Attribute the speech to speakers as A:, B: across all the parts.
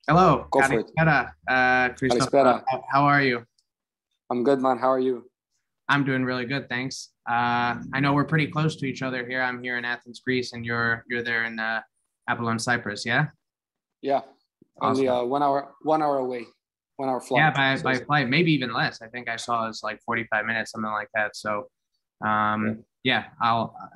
A: Hello,
B: Go for it.
A: Kalispera, Christoforos.
B: Kalispera.
A: How are you?
B: I'm good, man. How are you?
A: I'm doing really good, thanks. I know we're pretty close to each other here. I'm here in Athens, Greece, and you're there in Apollon, Cyprus. Yeah,
B: Yeah, only
A: awesome.
B: 1 hour away, 1 hour
A: Yeah,
B: flight. So
A: by flight, maybe even less. I think I saw it's like 45 minutes, something like that. So,
B: yeah,
A: yeah,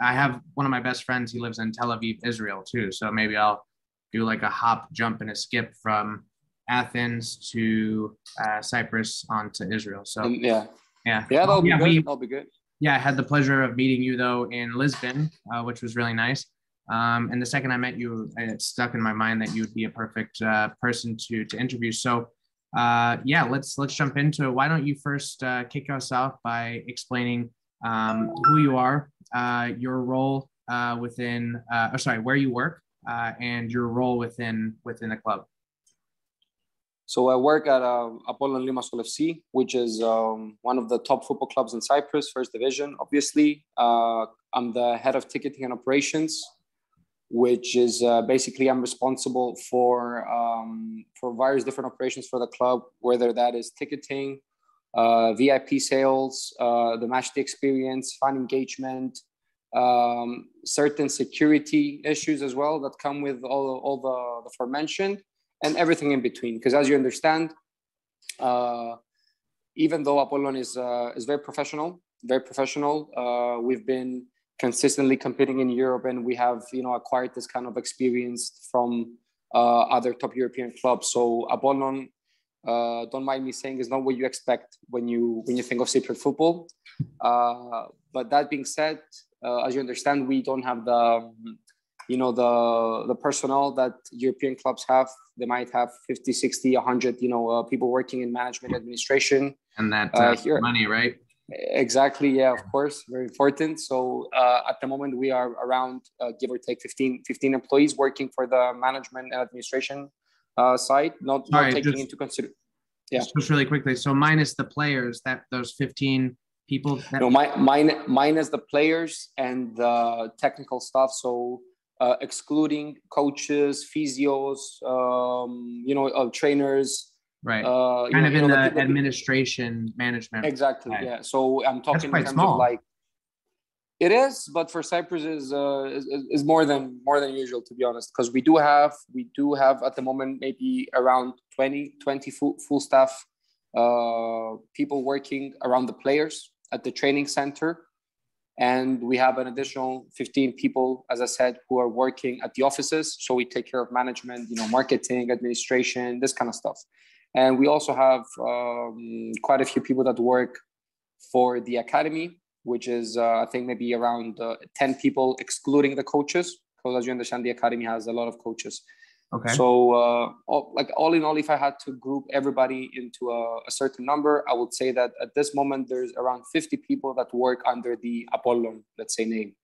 A: I have one of my best friends. He lives in Tel Aviv, Israel, too. So maybe I'll do like a hop, jump, and a skip from Athens to Cyprus onto Israel. So
B: and yeah,
A: yeah.
B: yeah,
A: Well,
B: that'll be good. That'll be good.
A: I had the pleasure of meeting you though in Lisbon, which was really nice. And the second I met you, it stuck in my mind that you would be a perfect person to interview. So yeah, let's jump into it. Why don't you first kick us off by explaining who you are, your role within, or sorry, where you work, and your role within the club.
B: So I work at Apollon Limassol FC, which is one of the top football clubs in Cyprus, first division. Obviously, I'm the head of ticketing and operations, which is basically I'm responsible for various different operations for the club, whether that is ticketing, VIP sales, the match day experience, fan engagement, certain security issues as well that come with all the aforementioned, and everything in between. Because as you understand, uh, even though Apollon is very professional, we've been consistently competing in Europe, and we have acquired this kind of experience from other top European clubs. So Apollon, don't mind me saying, is not what you expect when you think of Cypriot football. But that being said, as you understand, we don't have the personnel that European clubs have. They might have 50, 60, 100, people working in management administration.
A: And that
B: Here,
A: money, right?
B: exactly. Yeah, of course. Very important. So at the moment, we are around, give or take 15 employees working for the management and administration side, not
A: Sorry,
B: taking into consideration. Yeah.
A: just really quickly. So minus the players, that those 15 people.
B: No, mine is the players and the technical stuff. So excluding coaches, physios, trainers.
A: Right. Kind of in the
B: the
A: administration management.
B: exactly.
A: Side.
B: Yeah. So I'm
A: That's
B: talking in
A: quite
B: terms of
A: small.
B: like it is, but for Cyprus is more than usual, to be honest, because we do have at the moment maybe around 20 full staff people working around the players at the training center, and we have an additional 15 people, as I said, who are working at the offices. So we take care of management, marketing, administration, this kind of stuff. And we also have quite a few people that work for the academy, which is I think maybe around 10 people, excluding the coaches, because as you understand, the academy has a lot of coaches.
A: Okay.
B: So all in all, if I had to group everybody into a certain number, I would say that at this moment there's around 50 people that work under the Apollon, let's say, name,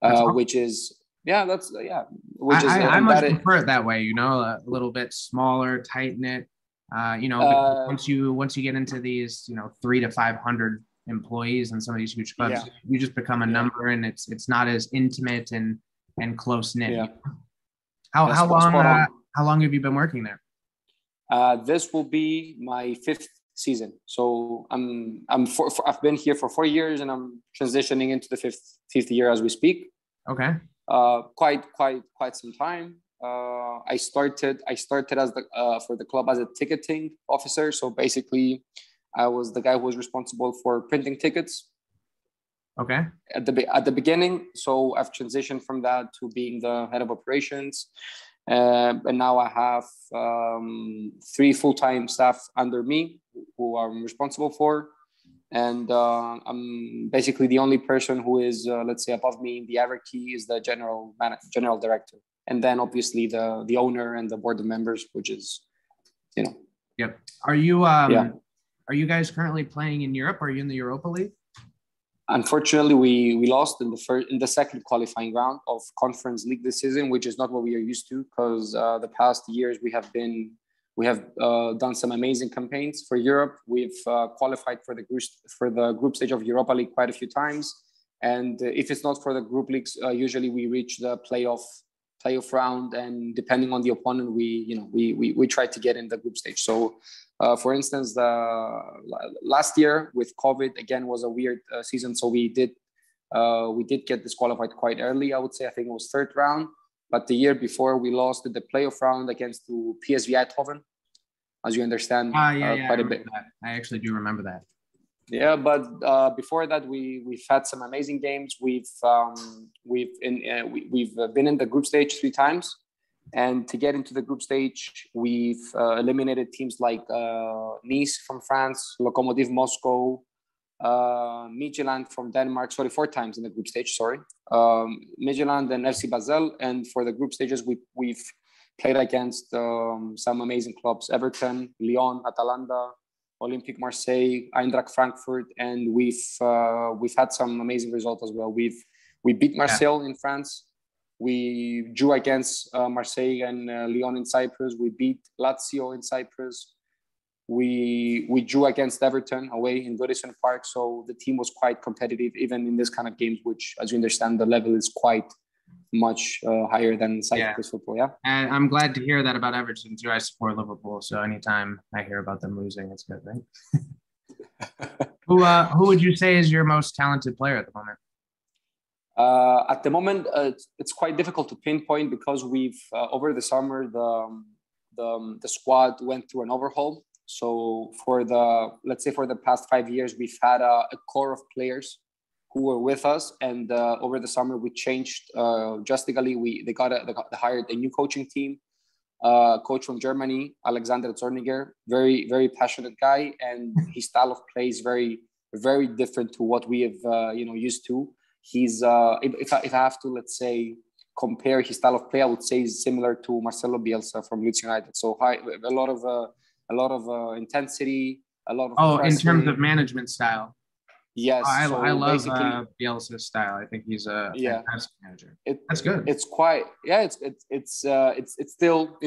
A: Awesome.
B: which is which is
A: I
B: and
A: much
B: that is,
A: prefer it that way, a little bit smaller, tight knit. Because
B: uh,
A: once you get into these, 300 to 500 employees and some of these huge clubs,
B: yeah,
A: you just become a
B: yeah,
A: number, and it's not as intimate and close knit.
B: yeah,
A: How
B: yeah,
A: how long
B: spot on.
A: how long have you been working there?
B: This will be my fifth season. So I've been here for 4 years, and I'm transitioning into the fifth year as we speak.
A: Okay.
B: Quite some time. I started as the for the club as a ticketing officer. So basically, I was the guy who was responsible for printing tickets
A: Okay.
B: at the beginning. So I've transitioned from that to being the head of operations, and now I have three full-time staff under me who I'm responsible for, and I'm basically the only person who is, let's say, above me in the hierarchy is the general director, and then obviously the owner and the board of members, which is, you know,
A: Yep. Are you
B: yeah.
A: are you guys currently playing in Europe? Are you in the Europa League?
B: Unfortunately, we lost in the second qualifying round of Conference League this season, which is not what we are used to, because the past years we have done some amazing campaigns for Europe. We've qualified for the group stage of Europa League quite a few times, and if it's not for the group leagues, usually we reach the playoff playoff round, and depending on the opponent, we try to get in the group stage. So, for instance, the last year with COVID again was a weird season, so we did get disqualified quite early. I would say I think it was third round, but the year before we lost the playoff round against the PSV Eindhoven, as you understand, quite a bit.
A: That. I actually do remember that.
B: Yeah, but before that, we've had some amazing games. We've been in the group stage 3 times, and to get into the group stage, we've eliminated teams like Nice from France, Lokomotiv Moscow, Midtjylland from Denmark. 4 times in the group stage. Midtjylland and FC Basel. And for the group stages, we've played against some amazing clubs: Everton, Lyon, Atalanta, Olympique Marseille, Eintracht Frankfurt, and we've had some amazing results as well. We beat Marseille in France. We drew against Marseille and Lyon in Cyprus. We beat Lazio in Cyprus. We drew against Everton away in Goodison Park. So the team was quite competitive, even in this kind of games, which, as you understand, the level is quite much higher than Cyprus football. Yeah,
A: and I'm glad to hear that about Everton too. I support Liverpool, so anytime I hear about them losing, it's good, right? Who would you say is your most talented player at the moment?
B: At the moment, it's quite difficult to pinpoint because we've over the summer the squad went through an overhaul. So for the past 5 years, we've had a core of players who were with us, and over the summer we changed drastically. They hired a new coaching team, coach from Germany, Alexander Zorniger, very very passionate guy, and his style of play is very very different to what we have used to. He's if I have to, let's say, compare his style of play, I would say he's similar to Marcelo Bielsa from Leeds United. So a lot of intensity, a lot of
A: in terms of management style.
B: Yes,
A: I love Bielsa's style. I think he's a fantastic manager. That's good.
B: It's quite it's still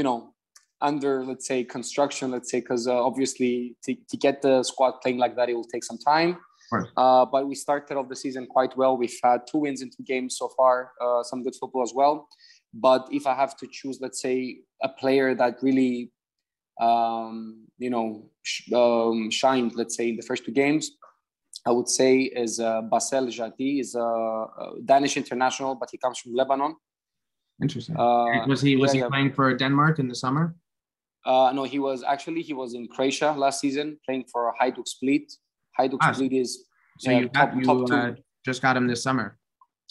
B: under, let's say, construction. Let's say, because obviously to get the squad playing like that, it will take some time. But we started off the season quite well. We've had 2 wins in 2 games so far. Some good football as well. But if I have to choose, let's say, a player that really shined, let's say, in the first 2 games, I would say is Basel Jati. Is a Danish international, but he comes from Lebanon.
A: Interesting. Was he playing for Denmark in the summer?
B: No, he was in Croatia last season, playing for Hajduk Split. Hajduk Split is
A: top 2. Just got him this summer.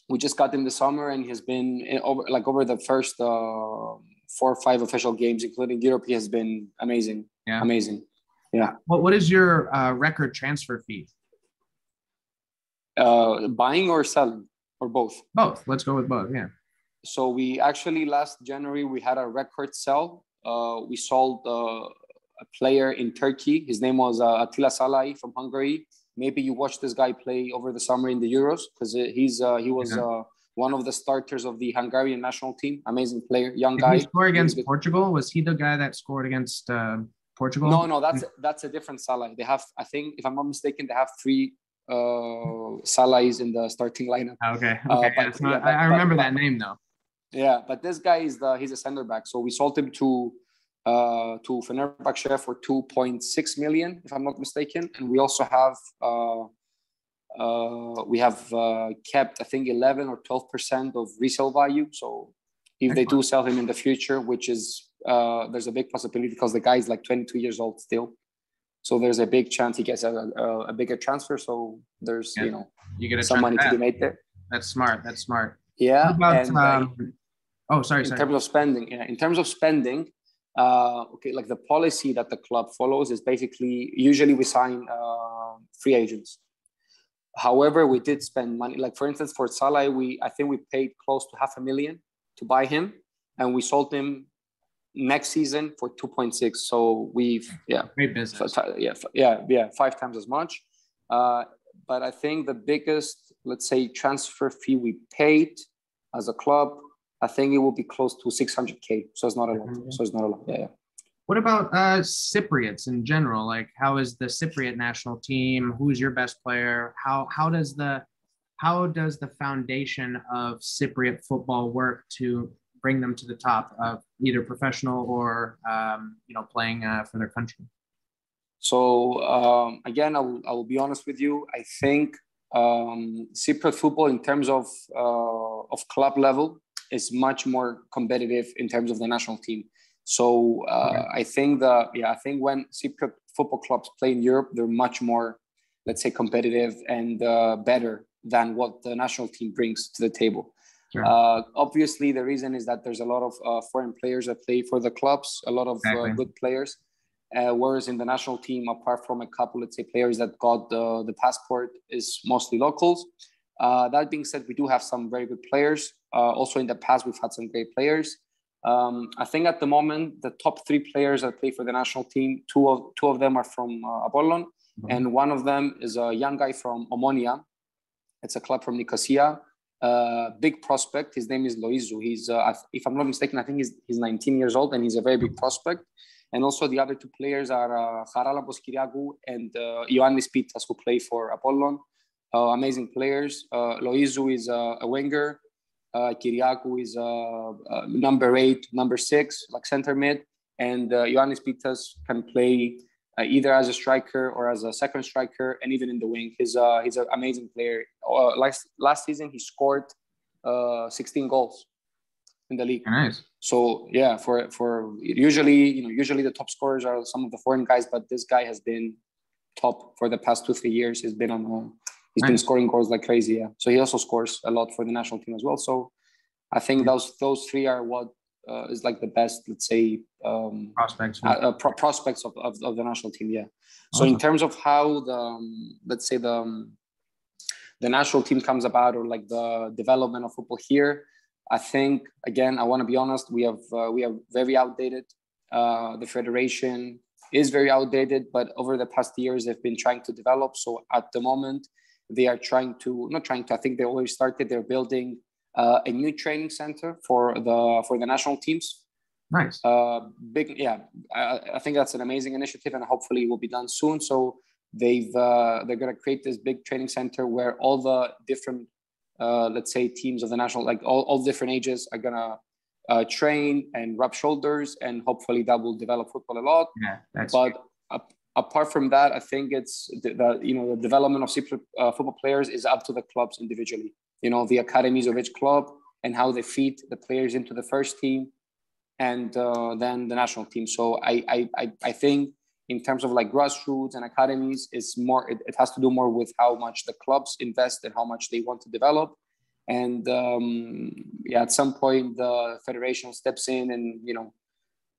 B: We just got him this summer, and he's been over the first 4 or 5 official games, including Europe. He has been amazing. Yeah, amazing. Yeah.
A: What is your record transfer fee?
B: Buying or selling, or both?
A: Both. Let's go with both. Yeah.
B: So we actually last January we had a record sell. We sold a player in Turkey. His name was Attila Salai from Hungary. Maybe you watched this guy play over the summer in the Euros, because he was one of the starters of the Hungarian national team. Amazing player, young guy.
A: Did he score against Portugal? Was he the guy that scored against Portugal?
B: No, that's a different Salai. They have, I think, if I'm not mistaken, they have 3 Salais in the starting lineup.
A: Okay. I remember that name though.
B: Yeah, but this guy he's a center back. So we sold him to Fenerbahce for 2.6 million, if I'm not mistaken. And we also have kept, I think, 11 or 12% of resale value. So if they do sell him in the future, which is there's a big possibility, because the guy is like 22 years old still. So there's a big chance he gets a bigger transfer. So there's
A: you get
B: some money to be made there.
A: That's smart.
B: Yeah.
A: What about, sorry.
B: In terms of spending, like the policy that the club follows is basically, usually we sign free agents. However, we did spend money. Like, for instance, for Salah, I think we paid close to 500,000 to buy him, and we sold him next season for 2.6. So
A: great business.
B: 5 times as much. But I think the biggest, let's say, transfer fee we paid as a club, I think it will be close to 600K. So it's not a lot. Yeah.
A: What about Cypriots in general? Like, how is the Cypriot national team? Who's your best player? How does the foundation of Cypriot football work to bring them to the top of either professional or playing for their country?
B: So again, I will be honest with you. I think Cypriot football, in terms of club level, is much more competitive in terms of the national team. So I think when Cypriot football clubs play in Europe, they're much more, let's say, competitive and better than what the national team brings to the table. Sure. Obviously, the reason is that there's a lot of foreign players that play for the clubs, a lot of good players. Whereas in the national team, apart from a couple, let's say, players that got the passport, is mostly locals. That being said, we do have some very good players. Also in the past, we've had some great players. I think at the moment, the top 3 players that play for the national team, two of them are from Apollon, and one of them is a young guy from Omonia. It's a club from Nicosia. Big prospect. His name is Loizou. He's, if I'm not mistaken, I think he's 19 years old, and he's a very big prospect. And also the other 2 players are Charalambos Kyriakou and Ioannis Pittas, who play for Apollon. Amazing players. Loizou is a winger. Kyriakou is number 8, number 6, like center mid. And Ioannis Pittas can play either as a striker or as a second striker, and even in the wing. He's an amazing player. Last season, he scored 16 goals in the league.
C: Nice.
B: So yeah, for usually the top scorers are some of the foreign guys, but this guy has been top for the past 2-3 years. He's been been scoring goals like crazy. Yeah. So he also scores a lot for the national team as well. So I think those 3 are what is like the best, let's say,
A: prospects
B: of the national team. Yeah. So in terms of how the national team comes about, or like the development of football here, I think, again, I want to be honest, we are very outdated. The federation is very outdated, but over the past years, they've been trying to develop. So at the moment, they are I think they already started. They're building a new training center for the national teams.
A: Nice.
B: I think that's an amazing initiative, and hopefully it will be done soon. So they're going to create this big training center where all the different let's say teams of the national, like all different ages, are gonna train and rub shoulders, and hopefully that will develop football a lot. Apart from that, I think it's the development of football players is up to the clubs individually. The academies of each club and how they feed the players into the first team, and then the national team. So I think in terms of like grassroots and academies, it's more. It has to do more with how much the clubs invest and how much they want to develop. And at some point, the federation steps in, and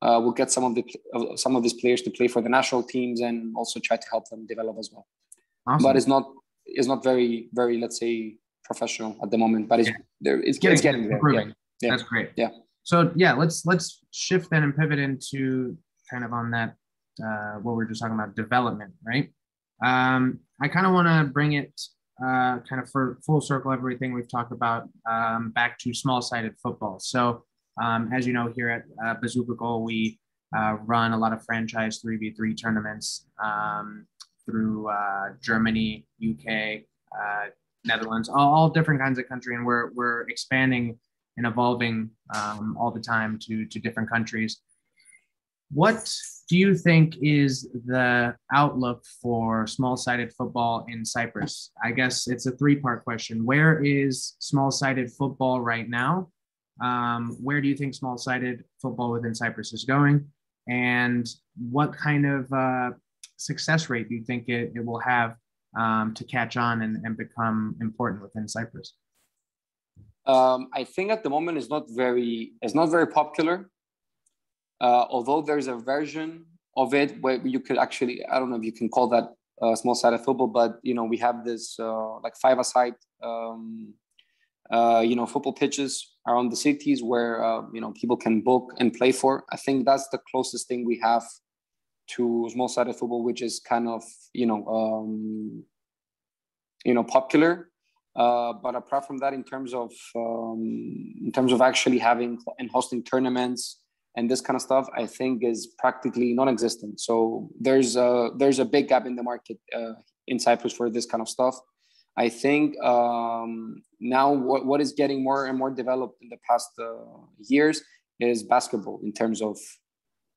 B: we'll get some of these players to play for the national teams, and also try to help them develop as well.
A: Awesome.
B: But it's not very, very, let's say, professional at the moment. But it's getting there.
A: Yeah. That's great.
B: Yeah.
A: So let's shift then and pivot into kind of on that. What we were just talking about, development, right? I kind of want to bring it kind of for full circle, everything we've talked about, back to small-sided football. So as you know, here at Bazooka Goal, we run a lot of franchise 3v3 tournaments through Germany, UK, Netherlands, all different kinds of country, and we're expanding and evolving all the time to different countries. What do you think is the outlook for small-sided football in Cyprus? I guess it's a 3-part question. Where is small-sided football right now? Where do you think small-sided football within Cyprus is going? And what kind of success rate do you think it will have to catch on and become important within Cyprus?
B: I think at the moment it's not very popular. Although there's a version of it where you could actually, I don't know if you can call that small-sided football, but we have this like 5-a-side football pitches around the cities where people can book and play for. I think that's the closest thing we have to small-sided football, which is kind of popular. But apart from that, in terms of actually having and hosting tournaments and this kind of stuff, I think is practically non-existent. So there's a big gap in the market in Cyprus for this kind of stuff. I think now what is getting more and more developed in the past years is basketball in terms of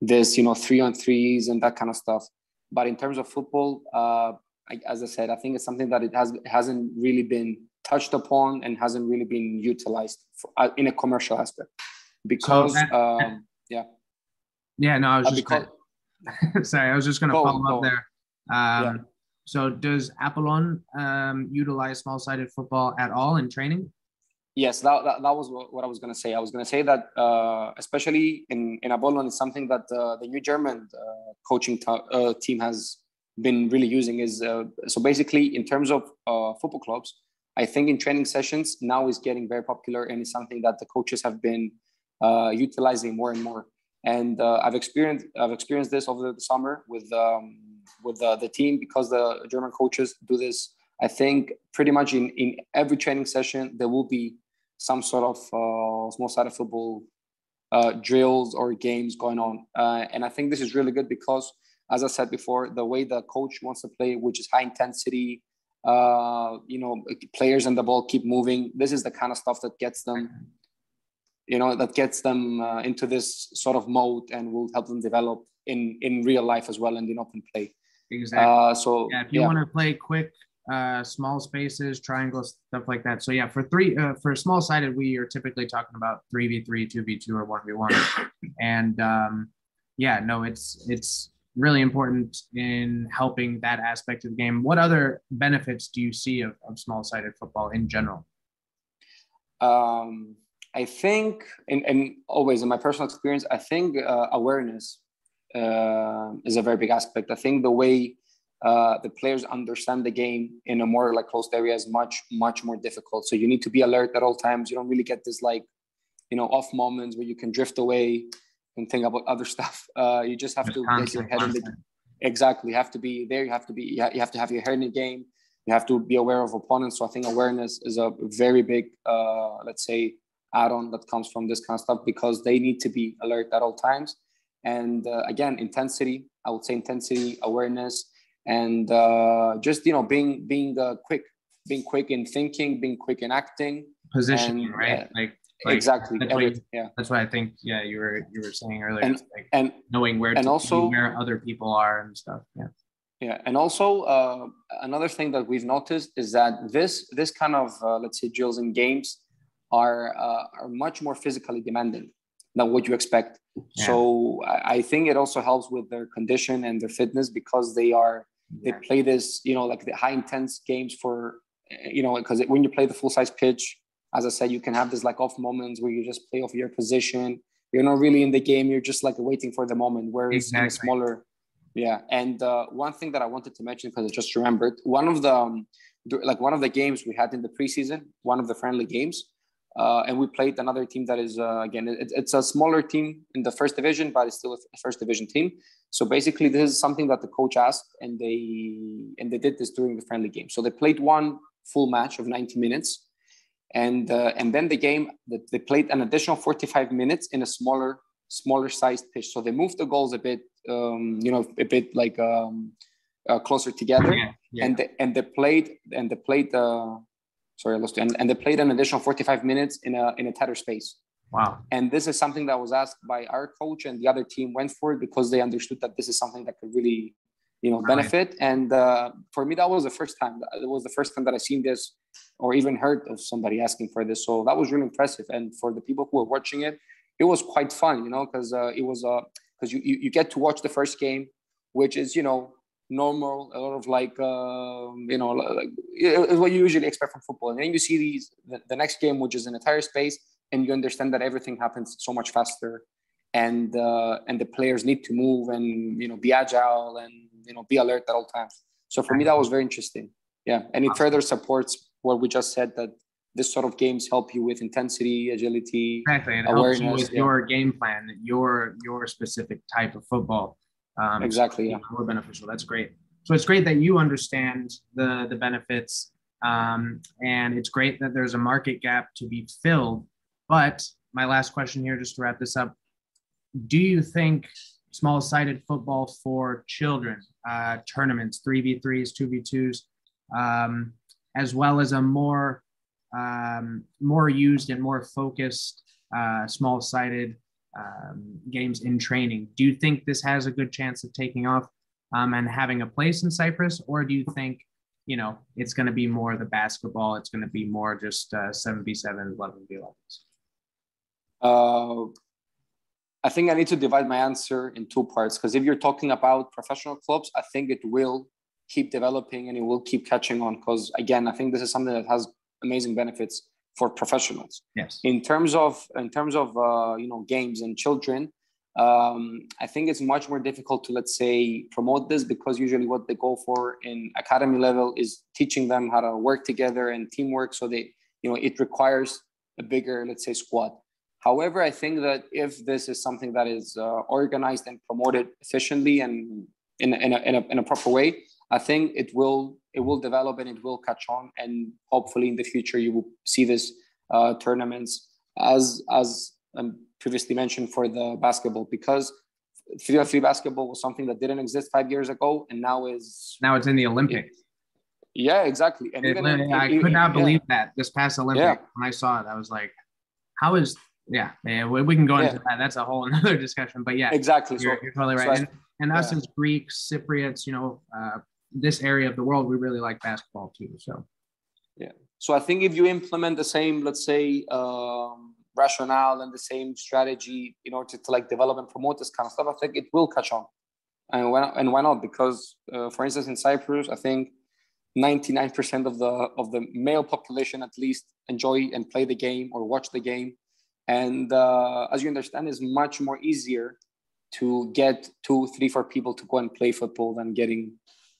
B: this, 3-on-3s and that kind of stuff. But in terms of football, as I said, I think it's something that it hasn't really been touched upon and hasn't really been utilized in a commercial aspect. Because,
A: yeah. Yeah, no, I was just sorry, I was just going to follow up there. So does Apollon utilize small-sided football at all in training?
B: Yes, that was what I was going to say. I was going to say that especially in Apollon, it's something that the new German coaching team has been really using is, so basically in terms of football clubs, I think in training sessions now is getting very popular and it's something that the coaches have been utilizing more and more. And I've experienced this over the summer with the team, because the German coaches do this. I think pretty much in every training session there will be some sort of small-sided football drills or games going on, and I think this is really good because, as I said before, the way the coach wants to play, which is high intensity, players and the ball keep moving. This is the kind of stuff that gets them. Into this sort of mode and will help them develop in real life as well and in open play.
A: Exactly. If you want to play quick, small spaces, triangles, stuff like that. So for small-sided, we are typically talking about 3v3, 2v2, or 1v1. And it's really important in helping that aspect of the game. What other benefits do you see of small-sided football in general?
B: I think, and always in my personal experience, I think awareness is a very big aspect. I think the way the players understand the game in a more like closed area is much, much more difficult. So you need to be alert at all times. You don't really get this off moments where you can drift away and think about other stuff. You just have to get your head in the game. Exactly. You have to be there. You have to have your head in the game. You have to be aware of opponents. So I think awareness is a very big, let's say, add-on that comes from this kind of stuff, because they need to be alert at all times. And again, intensity, I would say intensity, awareness, and just, being quick in thinking, being quick in acting.
A: Positioning, right?
B: Exactly.
A: That's what I think. Yeah, you were saying earlier.
B: And
A: knowing where to be, where other people are and stuff. Yeah.
B: Yeah, and also another thing that we've noticed is that this kind of let's say drills and games are much more physically demanding than what you expect. Yeah. So I think it also helps with their condition and their fitness, because they play this, like the high intense games for, because when you play the full size pitch, as I said, you can have this like off moments where you just play off your position. You're not really in the game. You're just like waiting for the moment. Whereas in a smaller, yeah. And one thing that I wanted to mention, because I just remembered, one of the games we had in the preseason, one of the friendly games, and we played another team that is again, it's a smaller team in the first division, but it's still a first division team. So basically, this is something that the coach asked, and they did this during the friendly game. So they played one full match of 90 minutes. And then the game that they played an additional 45 minutes in a smaller sized pitch. So they moved the goals a bit, a bit like closer together. Yeah. And they played. Sorry, I lost you. And they played an additional 45 minutes in a tighter space.
A: Wow.
B: And this is something that was asked by our coach, and the other team went for it because they understood that this is something that could really, benefit. And for me, that was the first time. It was the first time that I seen this or even heard of somebody asking for this. So that was really impressive. And for the people who were watching it, it was quite fun, because it was because you get to watch the first game, which is, normal, a lot of like it's what you usually expect from football. And then you see the next game, which is in a tighter space, and you understand that everything happens so much faster, and the players need to move and be agile and be alert at all times. So for me, that was very interesting. Yeah, and it further supports what we just said, that this sort of games help you with intensity, agility,
A: exactly. It awareness, helps you with your game plan, your specific type of football.
B: Exactly.
A: So more beneficial. That's great. So it's great that you understand the benefits, and it's great that there's a market gap to be filled. But my last question here, just to wrap this up, do you think small-sided football for children, tournaments, 3v3s, 2v2s, as well as a more used and more focused small-sided games in training. Do you think this has a good chance of taking off and having a place in Cyprus, or do you think, you know, it's going to be more the basketball, it's going to be more just 7v7, 11v11s?
B: I think I need to divide my answer in two parts, because if you're talking about professional clubs, I think it will keep developing and it will keep catching on, because again, I think this is something that has amazing benefits for professionals.
A: Yes.
B: In terms of you know, games and children, I think it's much more difficult to, let's say, promote this, because usually what they go for in academy level is teaching them how to work together and teamwork. So they, you know, it requires a bigger, let's say, squad. However, I think that if this is something that is organized and promoted efficiently and in a proper way, I think it will develop and it will catch on. And hopefully in the future, you will see this tournaments as previously mentioned for the basketball, because 3-on-3 basketball was something that didn't exist 5 years ago, and now it's
A: in the Olympics.
B: Yeah, exactly. And
A: I could not believe that this past Olympics, when I saw it, I was like, how is we can go into that. That's a whole another discussion, but
B: exactly.
A: You're totally right. And us as Greeks, Cypriots, you know, this area of the world, we really like basketball too. So
B: so I think if you implement the same, let's say, rationale and the same strategy in order to like develop and promote this kind of stuff, I think it will catch on. And why not? Because for instance, in Cyprus, I think 99% of the male population at least enjoy and play the game or watch the game. And as you understand, it's much more easier to get 2, 3, 4 people to go and play football than getting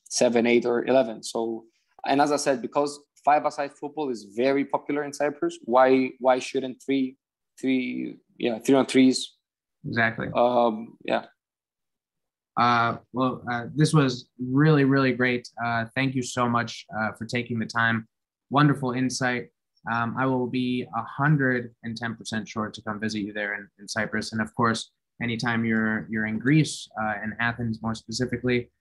B: 7, 8, or 11. So, and as I said, because 5-a-side football is very popular in Cyprus, why shouldn't 3-on-3s?
A: Exactly. This was really, really great. Thank you so much for taking the time. Wonderful insight. I will be 110% sure to come visit you there in Cyprus. And of course, anytime you're in Greece, in Athens more specifically,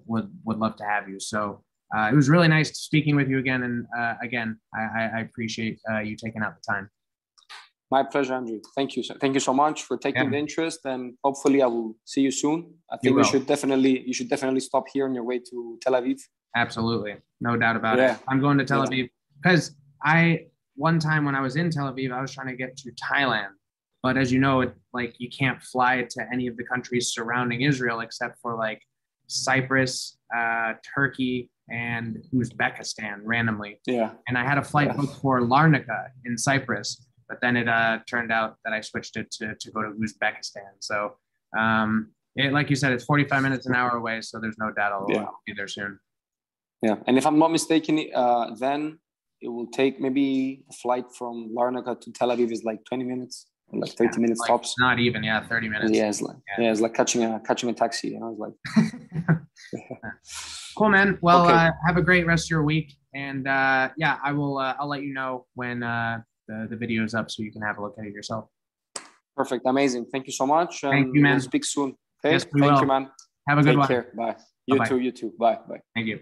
A: would love to have you. So it was really nice speaking with you again. And again, I appreciate you taking out the time.
B: My pleasure, Andrew. Thank you. Thank you so much for taking the interest, and hopefully I will see you soon. I think you should definitely stop here on your way to Tel Aviv.
A: Absolutely. No doubt about it. I'm going to Tel Aviv because one time when I was in Tel Aviv, I was trying to get to Thailand, but as you know, you can't fly to any of the countries surrounding Israel except for like Cyprus, Turkey, and Uzbekistan randomly. Yeah. And I had a flight booked for Larnaca in Cyprus, but then it turned out that I switched it to go to Uzbekistan. So like you said, it's 45 minutes an hour away. So there's no doubt I'll be there soon.
B: Yeah. And if I'm not mistaken, then it will take maybe a flight from Larnaca to Tel Aviv is like 20 minutes, or like 30 minutes tops.
A: Not even, 30 minutes.
B: Yeah, it's like catching a taxi. And I was like,
A: cool, man. Well, have a great rest of your week. And I will, I'll let you know when the video is up so you can have a look at it yourself.
B: Perfect. Amazing. Thank you so much.
A: Thank you, man.
B: We'll speak soon. Okay.
A: Yes, we will.
B: Thank you, man.
A: Have a good one.
B: Take care. Bye. You too. Bye.
A: Thank you.